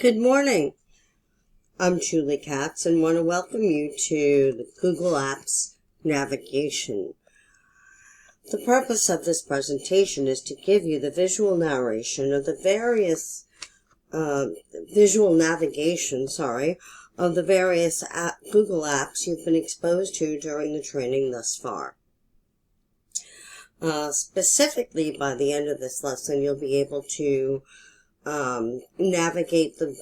Good morning. I'm Julie Katz and want to welcome you to the Google Apps navigation. The purpose of this presentation is to give you the visual narration of the various visual navigation, of the various Google Apps you've been exposed to during the training thus far. Specifically, by the end of this lesson, you'll be able to navigate the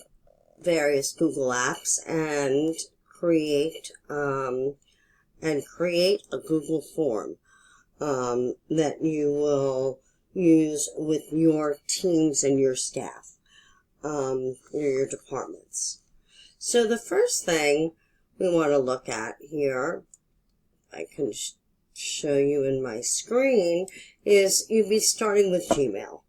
various Google Apps and create a Google form that you will use with your teams and your staff, your departments. So the first thing we want to look at here, I can show you in my screen, is you'd be starting with Gmail.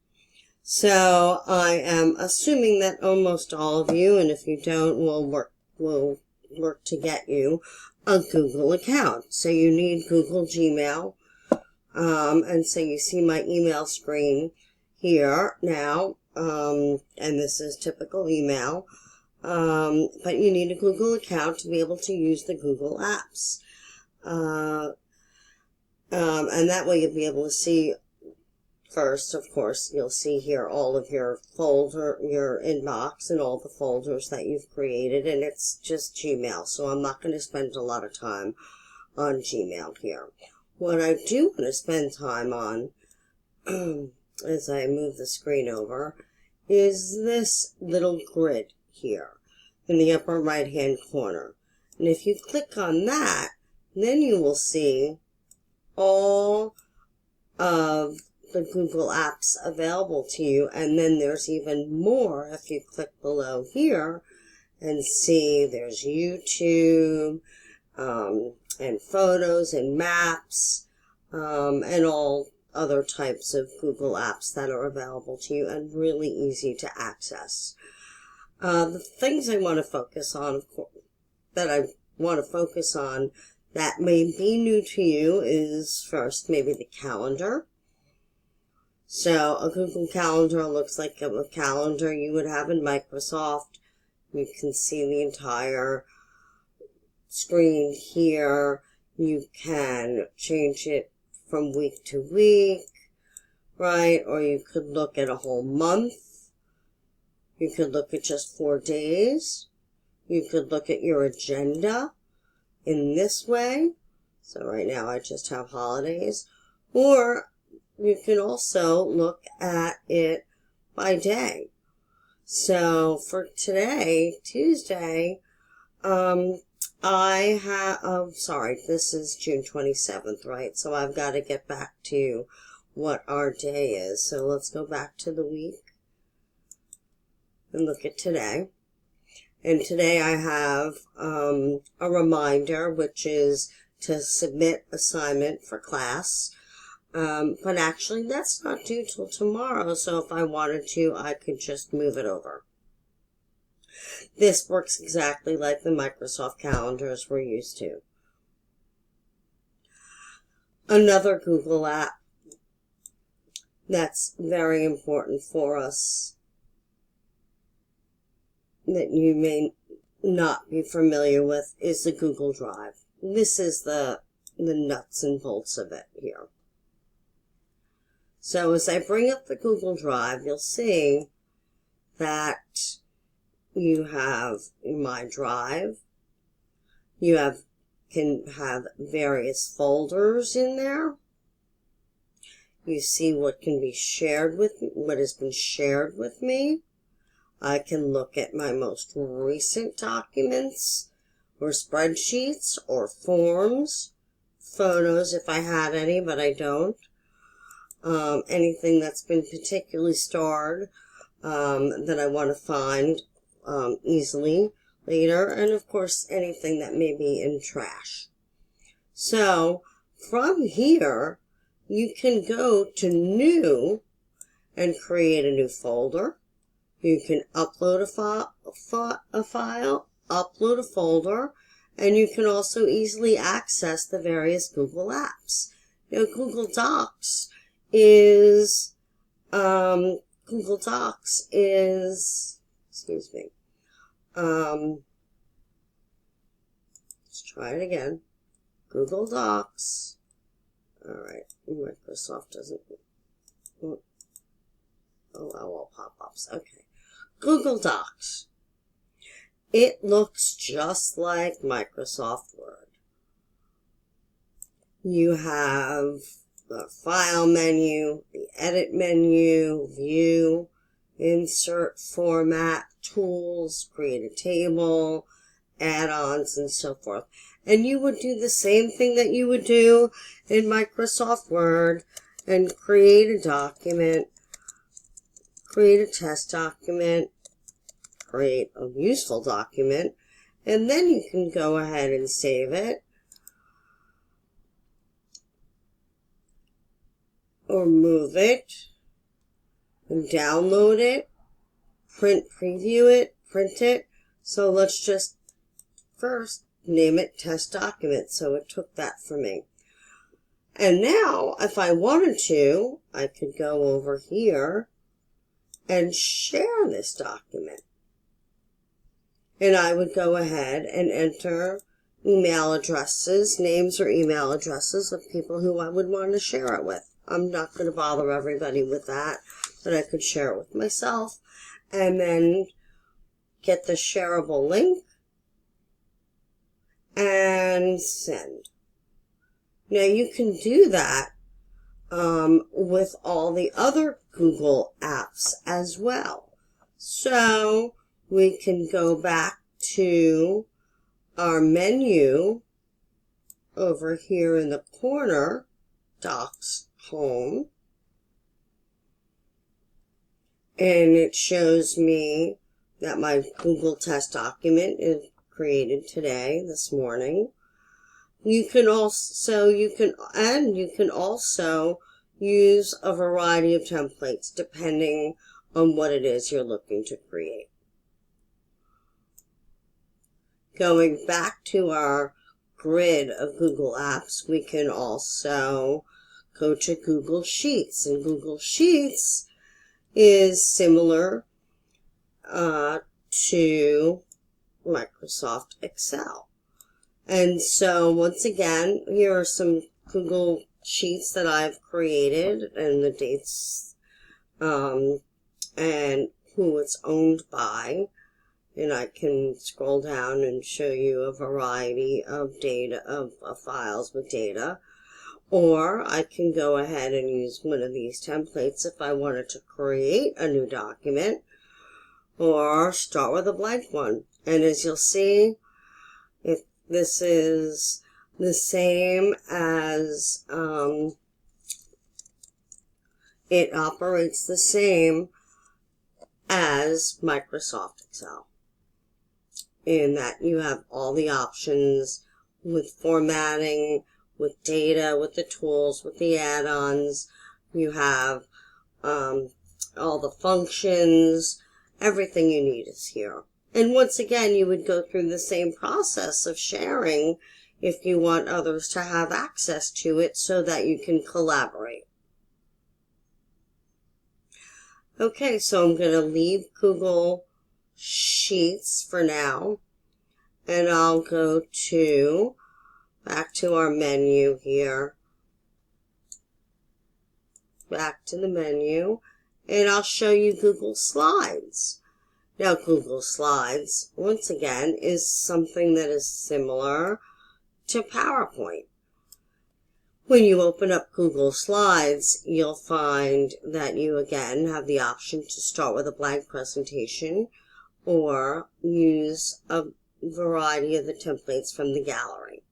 So I am assuming that almost all of you, and if you don't, we'll work to get you a Google account. So you need Google Gmail, and so you see my email screen here now, and this is typical email, but you need a Google account to be able to use the Google Apps, and that way you'll be able to see. First, of course, you'll see here all of your your inbox and all the folders that you've created, and it's just Gmail, so I'm not going to spend a lot of time on Gmail here. What I do want to spend time on, as I move the screen over, is this little grid here in the upper right-hand corner. And if you click on that, then you will see all of the Google Apps available to you, and then there's even more if you click below here and see there's YouTube and photos and maps and all other types of Google Apps that are available to you and really easy to access. The things I want to focus on, of course, that may be new to you is first maybe the calendar. So a Google Calendar looks like a calendar you would have in Microsoft. You can see the entire screen here. You can change it from week to week, right? Or you could look at a whole month. You could look at just 4 days. You could look at your agenda in this way. So right now I just have holidays. Or you can also look at it by day. So for today, Tuesday, this is June 27th, right? So I've got to get back to what our day is. So let's go back to the week and look at today. And today I have a reminder, which is to submit assignment for class. But actually that's not due till tomorrow, so if I wanted to, I could just move it over. This works exactly like the Microsoft calendars we're used to. Another Google app that's very important for us that you may not be familiar with is the Google Drive. This is the nuts and bolts of it here. So as I bring up the Google Drive, you'll see that you have My Drive. You can have various folders in there. You see what can be shared with me, what has been shared with me. I can look at my most recent documents or spreadsheets or forms, photos if I had any, but I don't. Anything that's been particularly starred that I want to find easily later, and of course anything that may be in trash. So from here you can go to New and create a new folder. You can upload a file, upload a folder, and you can also easily access the various Google apps. Now, Google Docs is, excuse me, let's try it again. Google Docs. Alright, Microsoft doesn't, oh, all pop-ups, okay. Google Docs. It looks just like Microsoft Word. You have the File menu, the Edit menu, View, Insert, Format, Tools, Create a Table, Add-ons, and so forth. And you would do the same thing that you would do in Microsoft Word and create a document, create a test document, create a useful document, and then you can go ahead and save it or move it and download it, preview it, print it. So let's just first name it test document. So it took that for me. And now if I wanted to, I could go over here and share this document. And I would go ahead and enter email addresses, names or email addresses of people who I would want to share it with. I'm not going to bother everybody with that, but I could share it with myself. And then get the shareable link and send. Now you can do that with all the other Google apps as well. So we can go back to our menu over here in the corner, Docs Home, and it shows me that my Google test document is created today, this morning. You can also use a variety of templates depending on what it is you're looking to create. Going back to our grid of Google Apps, we can also go to Google Sheets, and Google Sheets is similar to Microsoft Excel. And so once again, here are some Google Sheets that I've created and the dates and who it's owned by. And I can scroll down and show you a variety of data, of files with data. Or I can go ahead and use one of these templates if I wanted to create a new document, or start with a blank one. And as you'll see, if this is the same as, it operates the same as Microsoft Excel, in that you have all the options with formatting, with data, with the tools, with the add-ons. You have all the functions. Everything you need is here. And once again, you would go through the same process of sharing if you want others to have access to it so that you can collaborate. Okay, so I'm going to leave Google Sheets for now, and I'll go back to our menu here, back to the menu, and I'll show you Google Slides. Now, Google Slides, once again, is something that is similar to PowerPoint. When you open up Google Slides, you'll find that you again have the option to start with a blank presentation or use a variety of the templates from the gallery.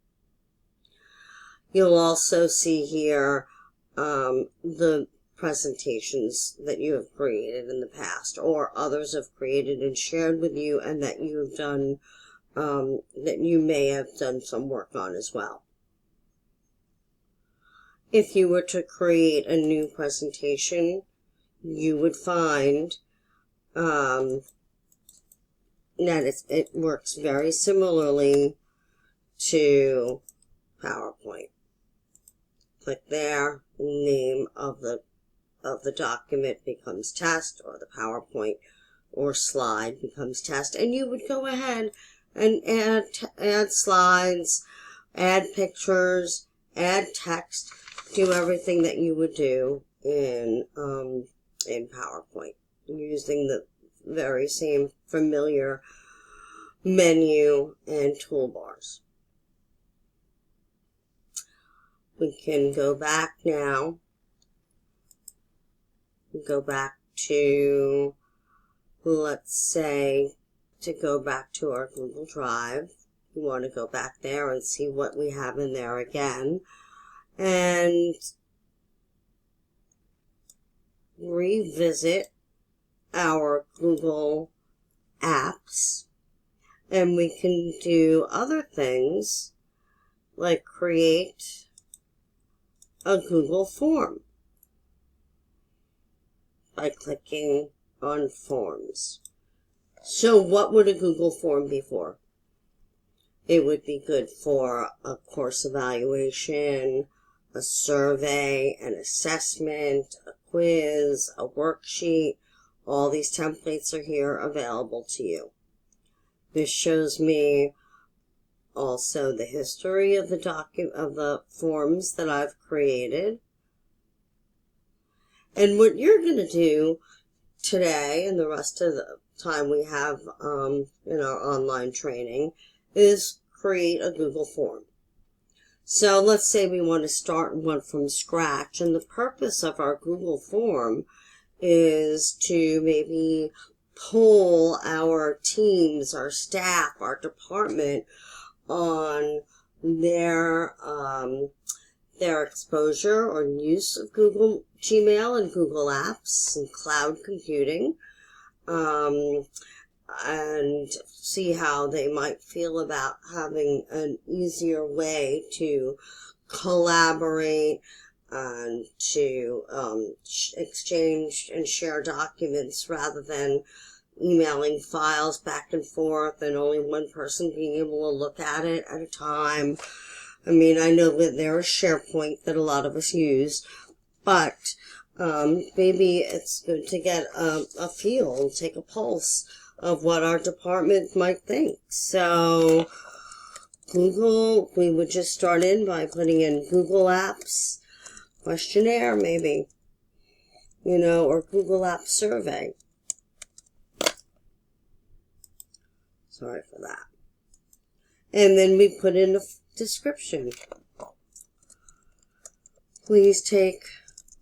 You'll also see here the presentations that you have created in the past or others have created and shared with you, and that you have done, that you may have done some work on as well. If you were to create a new presentation, you would find that it works very similarly to PowerPoint. Click there, name of the document becomes test, or the PowerPoint or slide becomes test, and you would go ahead and add slides, add pictures, add text, do everything that you would do in PowerPoint using the very same familiar menu and toolbars. We can go back now. Go back to, let's say, to go back to our Google Drive. We want to go back there and see what we have in there again. And revisit our Google Apps. And we can do other things like create a Google form by clicking on Forms. So what would a Google form be for? It would be good for a course evaluation, a survey, an assessment, a quiz, a worksheet. All these templates are here available to you. This shows me also the history of the forms that I've created. And what you're going to do today and the rest of the time we have in our online training is create a Google form. So let's say we want to start one from scratch, and the purpose of our Google form is to maybe poll our teams, our staff, our department on their exposure or use of Google Gmail and Google Apps and cloud computing, and see how they might feel about having an easier way to collaborate and to exchange and share documents rather than emailing files back and forth and only one person being able to look at it at a time. I mean, I know that there is SharePoint that a lot of us use, but maybe it's good to get a feel, take a pulse of what our department might think. So Google, we would just start in by putting in Google Apps questionnaire, maybe, or Google Apps survey. Sorry for that. And then we put in a description. Please take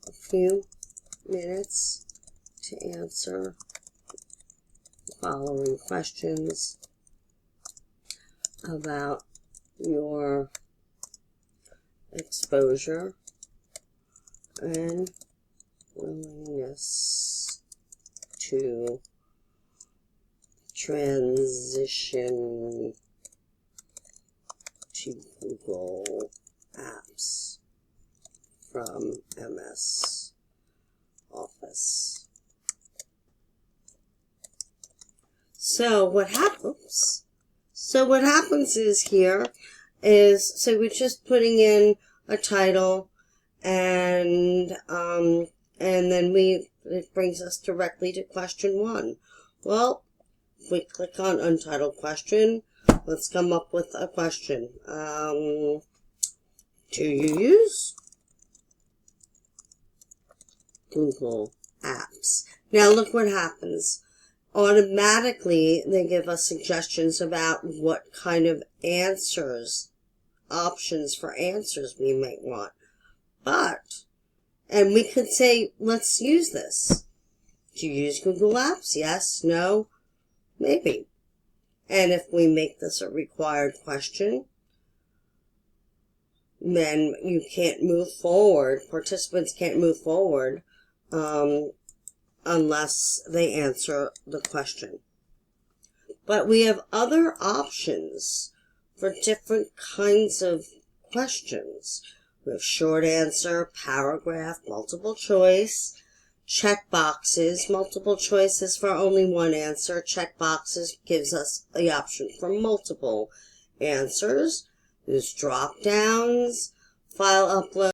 a few minutes to answer the following questions about your exposure and willingness to transition to Google Apps from MS Office. So what happens is here is, so we're just putting in a title, and then it brings us directly to question 1. Well, if we click on Untitled Question, let's come up with a question. Do you use Google Apps? Now look what happens. Automatically, they give us suggestions about what kind of options for answers we might want. And we could say, let's use this. Do you use Google Apps? Yes, no, maybe. And if we make this a required question, then you can't move forward. Participants can't move forward unless they answer the question. But we have other options for different kinds of questions. We have short answer, paragraph, multiple choice, check boxes. Multiple choices for only one answer. Check boxes gives us the option for multiple answers. There's drop downs, file upload.